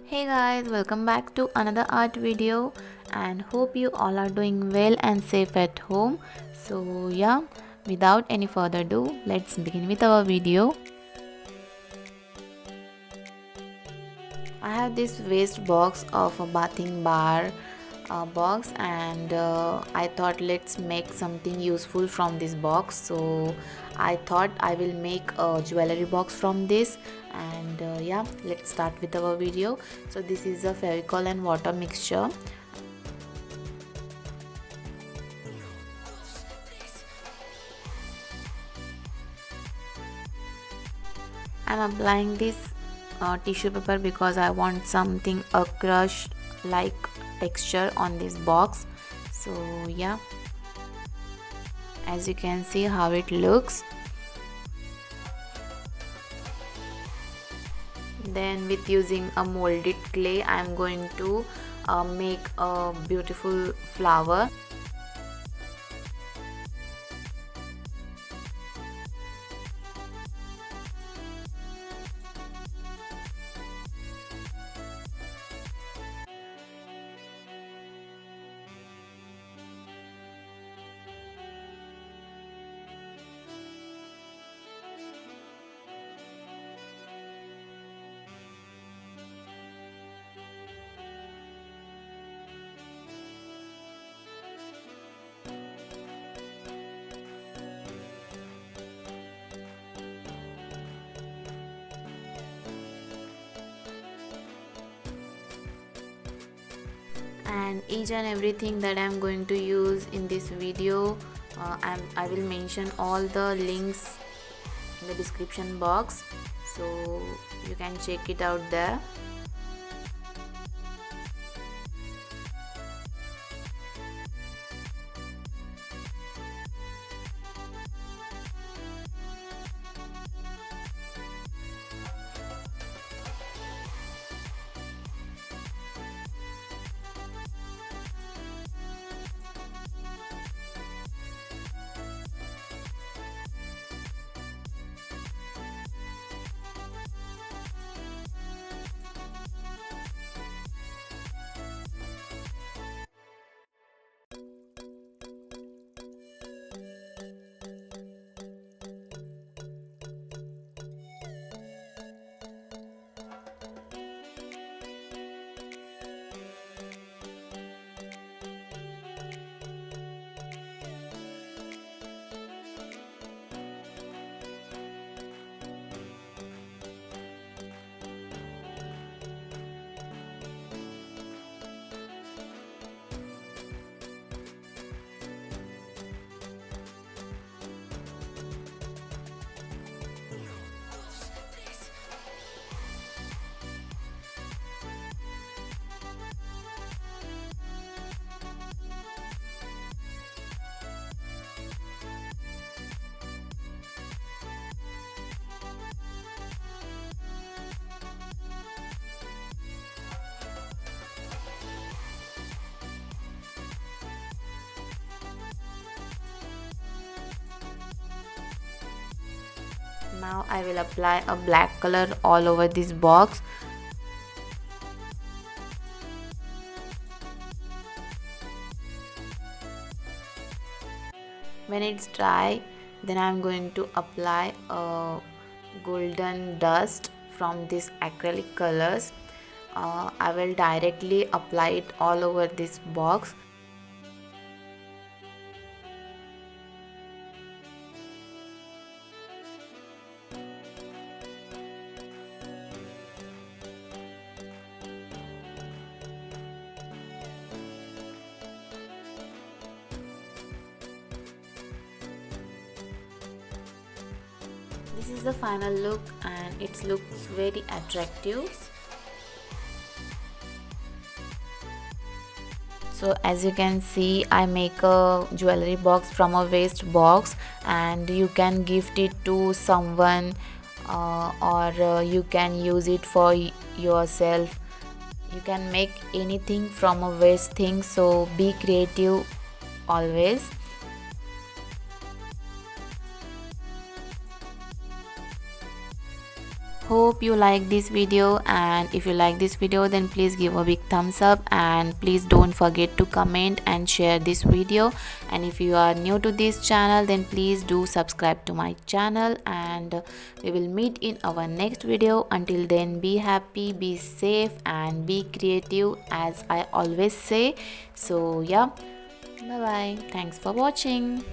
Hey guys, welcome back to another art video and hope you all are doing well and safe at home. So yeah, without any further ado, let's begin with our video. I have this waste box of a bathing bar box and I thought let's make something useful from this box. So I thought I will make a jewelry box from this and yeah, let's start with our video. So this is a fevicol and water mixture. I'm applying this tissue paper because I want something a crush like texture on this box. So yeah, as you can see how it looks. Then with using a molded clay I am going to make a beautiful flower. And each and everything that I'm going to use in this video, I will mention all the links in the description box, so you can check it out there. Now I will apply a black color all over this box. When it's dry, then I'm going to apply a golden dust from this acrylic colors. I will directly apply it all over this box. This is the final look and it looks very attractive. So as you can see, I make a jewelry box from a waste box and you can gift it to someone or you can use it for yourself. You can make anything from a waste thing, so be creative always. Hope you like this video, and if you like this video then please give a big thumbs up, and please don't forget to comment and share this video. And if you are new to this channel then please do subscribe to my channel, and we will meet in our next video. Until then, be happy, be safe, and be creative, as I always say. So yeah, bye bye, thanks for watching.